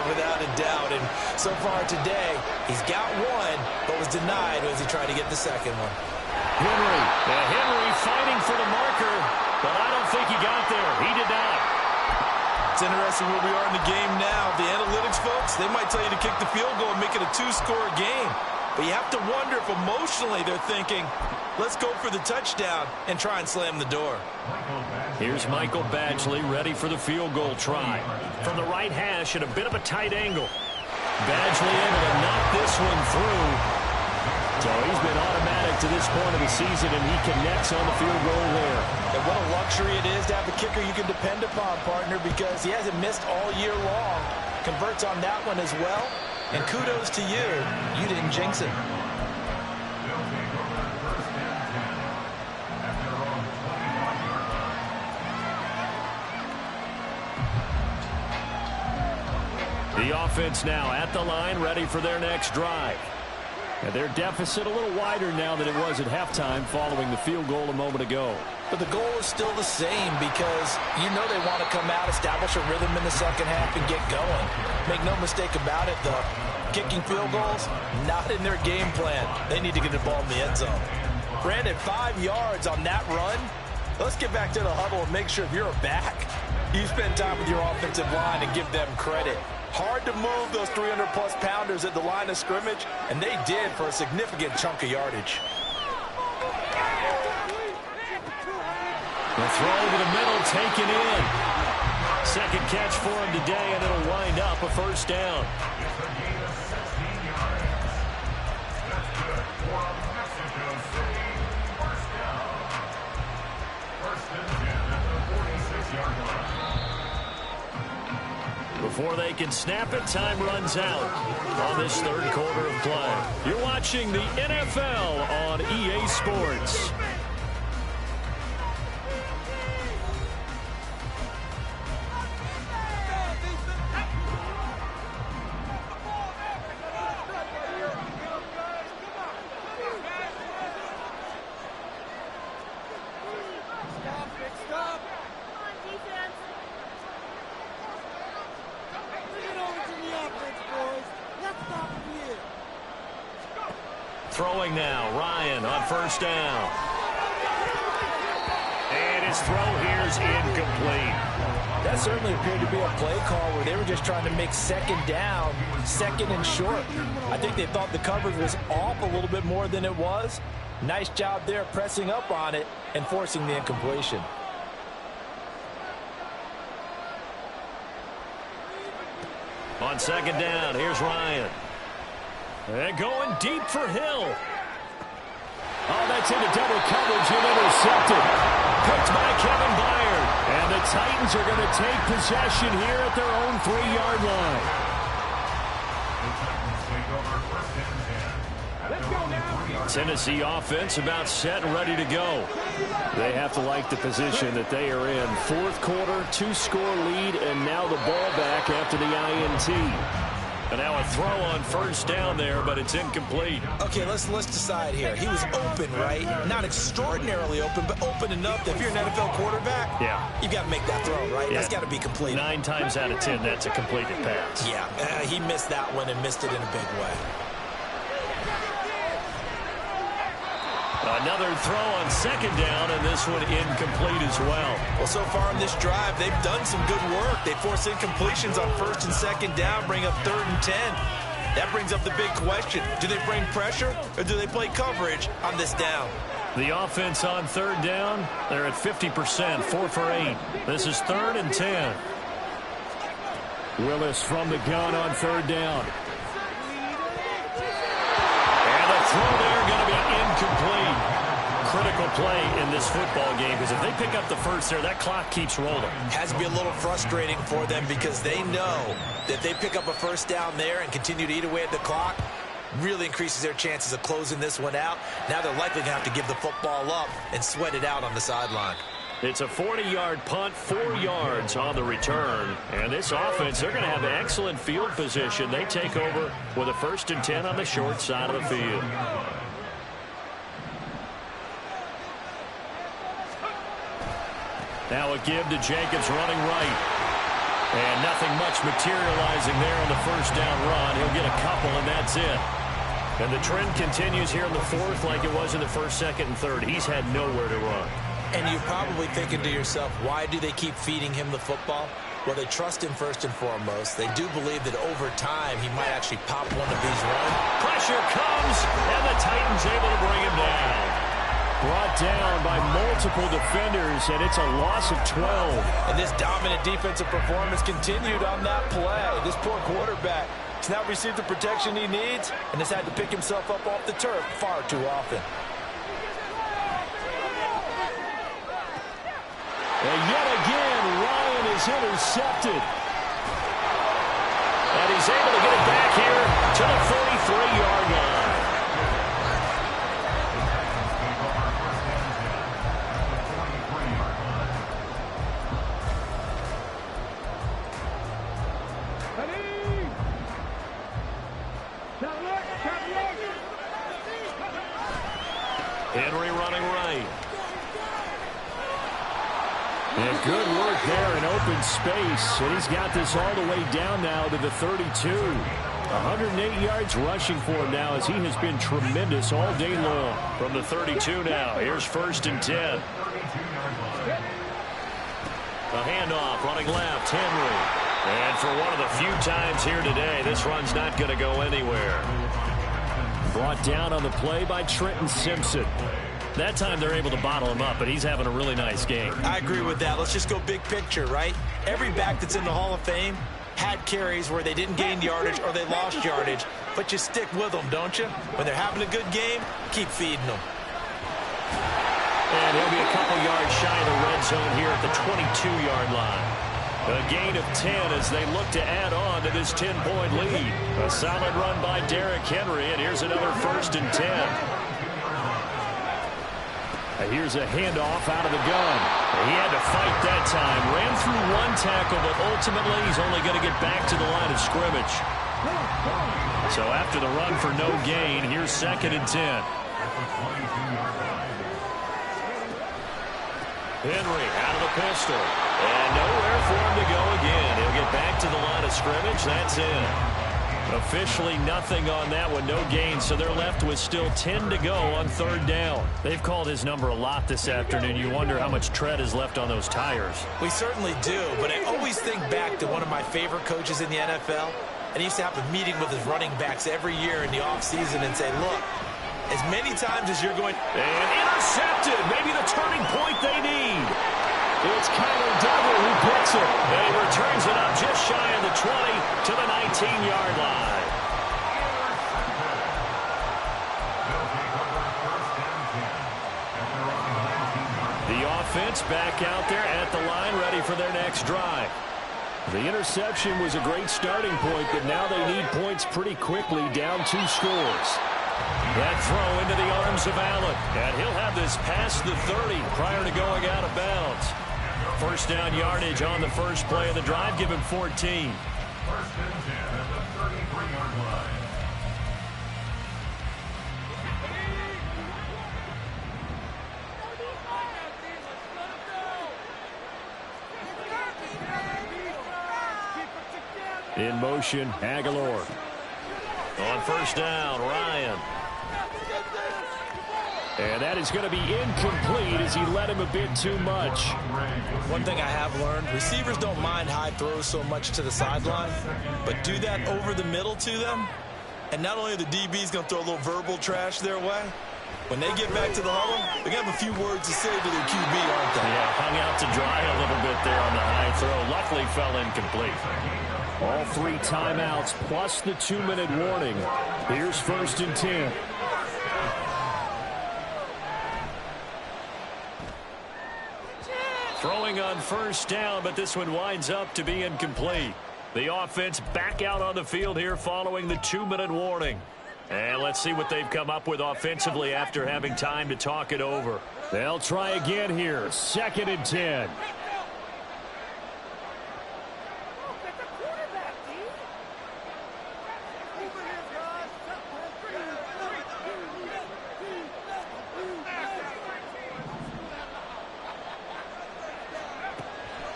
without a doubt. And so far today, he's got 1, but was denied as he tried to get the second one. Henry. Henry fighting for the marker, but I don't think he got there. He did not. It's interesting where we are in the game now. The analytics folks, they might tell you to kick the field goal and make it a 2-score game. But you have to wonder if emotionally they're thinking, let's go for the touchdown and try and slam the door. Here's Michael Badgley ready for the field goal try. From the right hash at a bit of a tight angle. Badgley able to knock this one through. So he's been automatic to this point of the season, and he connects on the field goal there. And what a luxury it is to have a kicker you can depend upon, partner, because he hasn't missed all year long. Converts on that one as well. And kudos to you. You didn't jinx it. The offense now at the line, ready for their next drive. And their deficit a little wider now than it was at halftime following the field goal a moment ago. But the goal is still the same because you know they want to come out, establish a rhythm in the second half, and get going. Make no mistake about it, though. Kicking field goals, not in their game plan. They need to get the ball in the end zone. Brandon, 5 yards on that run. Let's get back to the huddle and make sure if you're a back, you spend time with your offensive line and give them credit. Hard to move those 300-plus pounders at the line of scrimmage, and they did for a significant chunk of yardage. The throw over the middle taken in. Second catch for him today, and it'll wind up a first down. Before they can snap it, time runs out on this third quarter of play. You're watching the NFL on EA Sports. Throwing now, Ryan on first down. And his throw here's incomplete. That certainly appeared to be a play call where they were just trying to make second down, second and short. I think they thought the coverage was off a little bit more than it was. Nice job there pressing up on it and forcing the incompletion. On second down, here's Ryan. And going deep for Hill. Oh, that's into double coverage and intercepted. Picked by Kevin Byard. And the Titans are going to take possession here at their own 3-yard line. Let's go. Tennessee offense about set and ready to go. They have to like the position that they are in. Fourth quarter, 2-score lead, and now the ball back after the INT. And now a throw on first down there, but it's incomplete. Okay, let's decide here. He was open, right? Not extraordinarily open, but open enough that if you're an NFL quarterback, you've got to make that throw, right? That's got to be complete. 9 times out of 10, that's a completed pass. Yeah, he missed that one and missed it in a big way. Another throw on second down, and this one incomplete as well. Well, so far in this drive, they've done some good work. They force incompletions on first and second down, bring up 3rd and 10. That brings up the big question. Do they bring pressure, or do they play coverage on this down? The offense on 3rd down, they're at 50%, 4 for 8. This is 3rd and 10. Willis from the gun on 3rd down. And the throw there going to be incomplete. Critical play in this football game, because if they pick up the first there, that clock keeps rolling. Has to be a little frustrating for them, because they know that if they pick up a first down there and continue to eat away at the clock, really increases their chances of closing this one out. Now they're likely going to have to give the football up and sweat it out on the sideline. It's a 40-yard punt, 4 yards on the return. And this offense, they're going to have excellent field position. They take over with a 1st and 10 on the short side of the field. Now a give to Jacobs running right. And nothing much materializing there on the first down run. He'll get a couple, and that's it. And the trend continues here in the 4th like it was in the 1st, 2nd, and 3rd. He's had nowhere to run. And you're probably thinking to yourself, why do they keep feeding him the football? Well, they trust him first and foremost. They do believe that over time he might actually pop one of these runs. Pressure comes, and the Titans able to bring him down. Brought down by multiple defenders, and it's a loss of 12. And this dominant defensive performance continued on that play. This poor quarterback has not received the protection he needs and has had to pick himself up off the turf far too often. And yet again, Ryan is intercepted. And he's able to get it back here to the 43-yard line. Henry running right. And good work there in open space. And he's got this all the way down now to the 32. 108 yards rushing for him now, as he has been tremendous all day long. From the 32 now, here's 1st and 10. A handoff running left, Henry. And for one of the few times here today, this run's not going to go anywhere. Brought down on the play by Trenton Simpson. That time they're able to bottle him up, but he's having a really nice game. I agree with that. Let's just go big picture, right? Every back that's in the Hall of Fame had carries where they didn't gain yardage or they lost yardage, but you stick with them, don't you? When they're having a good game, keep feeding them. And he'll be a couple yards shy of the red zone here at the 22-yard line. A gain of 10 as they look to add on to this 10-point lead. A solid run by Derrick Henry, and here's another 1st and 10. Here's a handoff out of the gun. He had to fight that time. Ran through one tackle, but ultimately he's only going to get back to the line of scrimmage. So after the run for no gain, here's 2nd and 10. Henry out of the pistol. And nowhere for him to go again. He'll get back to the line of scrimmage. That's it. Officially nothing on that one. No gain. So they're left with still 10 to go on 3rd down. They've called his number a lot this afternoon. You wonder how much tread is left on those tires. We certainly do. But I always think back to one of my favorite coaches in the NFL. And he used to have a meeting with his running backs every year in the offseason and say, look, as many times as you're going... And intercepted. Maybe the turning point they need. It's Kyler Duggar who picks it. And he returns it up just shy of the 20 to the 19-yard line. The offense back out there at the line, ready for their next drive. The interception was a great starting point, but now they need points pretty quickly, down 2 scores. That throw into the arms of Allen. And he'll have this past the 30 prior to going out of bounds. First down yardage on the first play of the drive, give him 14. First and 10 at the 33-yard line. In motion, Aguilar. On first down, Ryan. And that is going to be incomplete as he led him a bit too much. One thing I have learned, receivers don't mind high throws so much to the sideline, but do that over the middle to them, and not only are the DBs going to throw a little verbal trash their way, when they get back to the huddle, they're going to have a few words to say to their QB, aren't they? Yeah, hung out to dry a little bit there on the high throw. Luckily fell incomplete. All 3 timeouts plus the 2-minute warning. Here's first and 10. Throwing on first down, but this one winds up to be incomplete. The offense back out on the field here following the 2-minute warning. And let's see what they've come up with offensively after having time to talk it over. They'll try again here. 2nd and 10.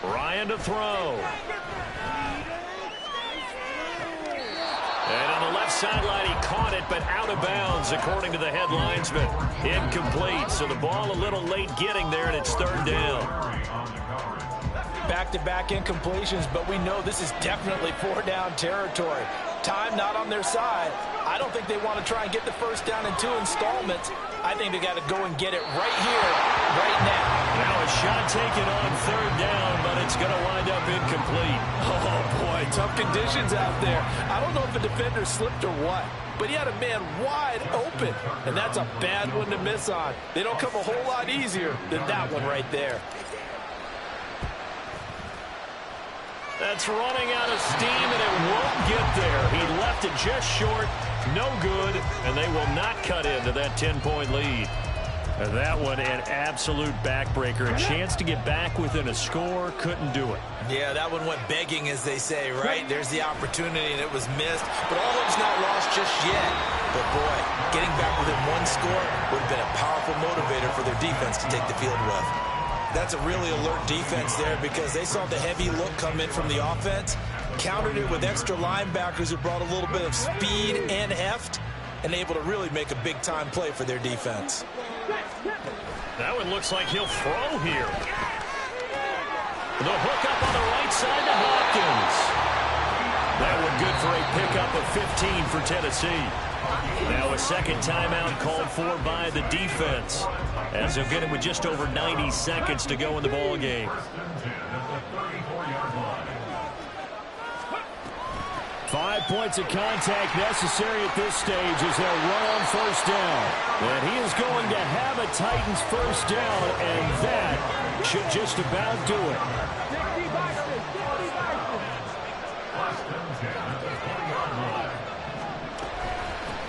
Ryan to throw. And on the left sideline, he caught it, but out of bounds, according to the head linesman. Incomplete, so the ball a little late getting there, and it's 3rd down. Back-to-back incompletions, but we know this is definitely 4-down territory. Time not on their side. I don't think they want to try and get the first down in 2 installments. I think they got to go and get it right here, right now. Now a shot taken on 3rd down, but it's going to wind up incomplete. Oh, boy, tough conditions out there. I don't know if the defender slipped or what, but he had a man wide open, and that's a bad one to miss on. They don't come a whole lot easier than that one right there. That's running out of steam, and it won't get there. He left it just short, no good, and they will not cut into that 10-point lead. And that one, an absolute backbreaker. A chance to get back within a score, couldn't do it. Yeah, that one went begging, as they say, right? There's the opportunity, and it was missed. But all hope's not lost just yet. But, boy, getting back within 1 score would have been a powerful motivator for their defense to take the field with. That's a really alert defense there because they saw the heavy look come in from the offense, countered it with extra linebackers who brought a little bit of speed and heft, and able to really make a big-time play for their defense. That one looks like he'll throw here. The hook up on the right side to Hopkins. That one good for a pickup of 15 for Tennessee. Now a second timeout called for by the defense, as they'll get it with just over 90 seconds to go in the ball game. 5 points of contact necessary at this stage as they'll run on first down. And he is going to have a Titans first down, and that should just about do it.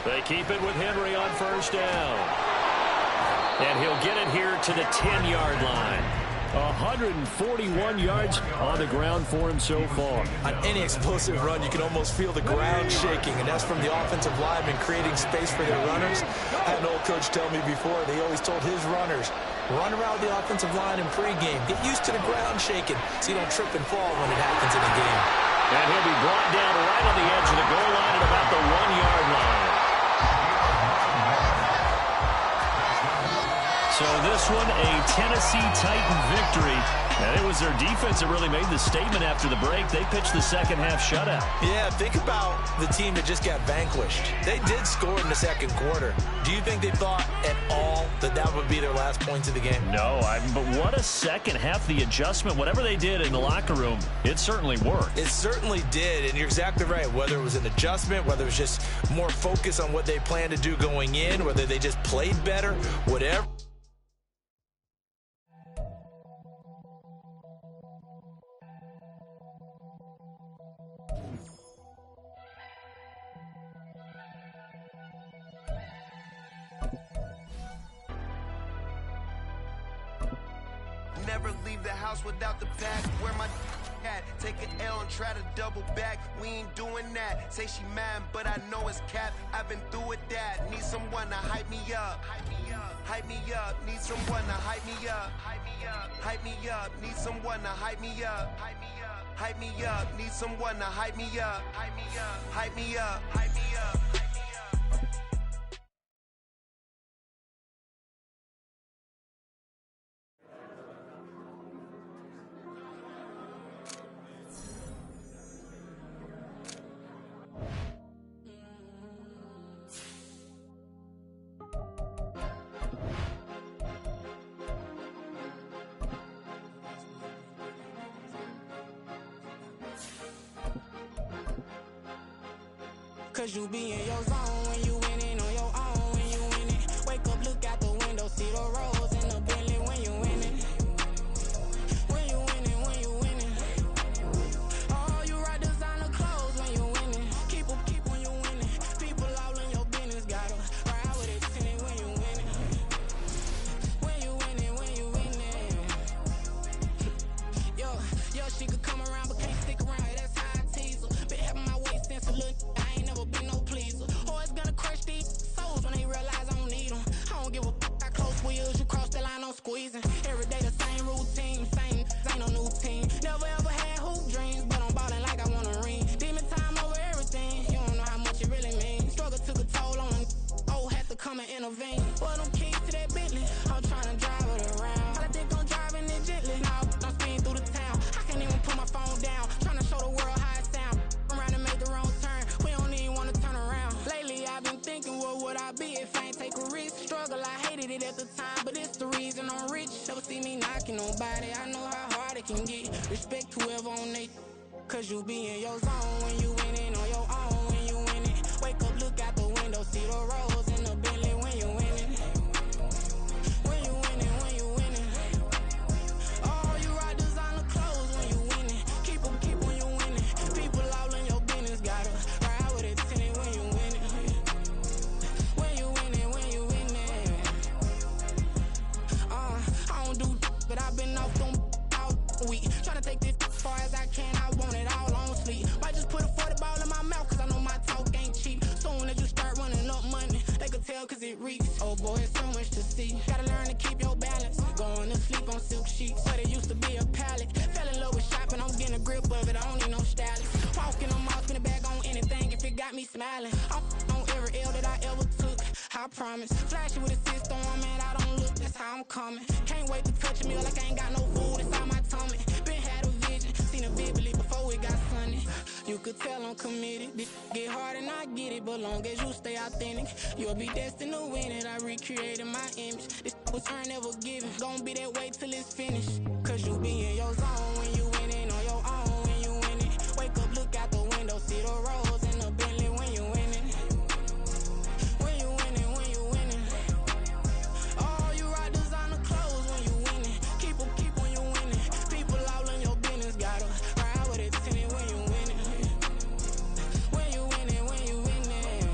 They keep it with Henry on first down. And he'll get it here to the 10-yard line. 141 yards on the ground for him so far. On any explosive run, you can almost feel the ground shaking, and that's from the offensive linemen creating space for their runners. I had an old coach tell me before, they always told his runners, run around the offensive line in pregame. Get used to the ground shaking so you don't trip and fall when it happens in a game. And he'll be brought down right on the edge of the goal line at about the 1-yard line. So this one, a Tennessee Titan victory. And it was their defense that really made the statement after the break. They pitched the second half shutout. Yeah, think about the team that just got vanquished. They did score in the second quarter. Do you think they thought at all that that would be their last points of the game? No, but what a second half. The adjustment, whatever they did in the locker room, it certainly worked. It certainly did, and you're exactly right. Whether it was an adjustment, whether it was just more focus on what they planned to do going in, whether they just played better, whatever. never leave the house without the pack. Where my at? Take an L and try to double back. We ain't doing that. Say she mad, but I know it's cap. I've been through with that. Need someone to hype me up. Hype me up. Need someone to hype me up. Hype me up. Need someone to hype me up. Hype me up. Need someone to hype me up. Hype me up. Hype me up. Hype me up. Cause you be in your zone when you winning on your own when you winning. Wake up, look out the window, see the rose in the Bentley when you winning. When you winning, when you winning. Oh, you rock designer clothes when you winning. Keep when you winning. People all in your business, gotta ride with it tinted when you winning. When you winning, when you winning. Yo, she could come around but can't stick around. That's how I tease her. Been having my waist since a little. Be no pleaser. Always gonna crush these souls when they realize I don't need them. I don't give a f***. I close wheels, you cross the line, I'm squeezing. Every day the same routine, same, ain't no new team. Never ever had hoop dreams, but I'm ballin' like I want a ring. Demon time over everything, you don't know how much it really means. Struggle took a toll on them, had to come and intervene. Well, them keys to that Bentley, I'm tryna drive it around. I think I'm driving it gently, now I'm speeding through the town. I can't even put my phone down, tryna show the world how it sound. Around and make the wrong turn, we don't even wanna turn around. Lately I've been thinking, what would I be if I ain't take a risk? Struggle, I hated it at the time, but it's the reason I'm rich. Never see me knocking nobody, I know how hard it can get. Respect whoever on they, cause you be in your zone when you winning on your own when you winning. Wake up, look out the window, see the rose in the Bentley when you winning. When you winning, when you winning. Oh, you rock designer clothes when you winning. Keep when you winning. People all in your business, gotta ride with it tinted when you winning. When you winning, when you winning. I don't do but I've been off them all week. Tryna take this as far as I can, I want it all on sleep. Might just put a 40 ball in my mouth, cause I know my talk ain't cheap. Soon as you start running up money, they can tell cause it reeks. Oh boy, it's so much to see. Gotta learn to keep your balance. Going to sleep on silk sheets, but it used to be a pallet. Fell in love with shopping, I'm getting a grip of it, I don't need no stylist. Walking on mouth, spin a bag on anything if it got me smiling. I'm on every L that I ever took, I promise. Flashy with a system on, man, I don't look, that's how I'm coming. Can't wait to touch a meal like I ain't got no food inside my tummy. Been had a vision, seen a vividly before it got sunny. You could tell I'm committed. This get hard and I get it, but long as you stay authentic, you'll be destined to win it. I recreated my image. This was earned, never given. Gonna be that way till it's finished. Cause you be in your zone when you winning on your own when you winning. Wake up, look out the window, see the rose in the Bentley when you winning. When you winning, when you winning. Oh, you rock designer clothes when you winning. Keep when you winning. People all in your business, gotta ride with it tinted when you winning. When you winning, when you winning.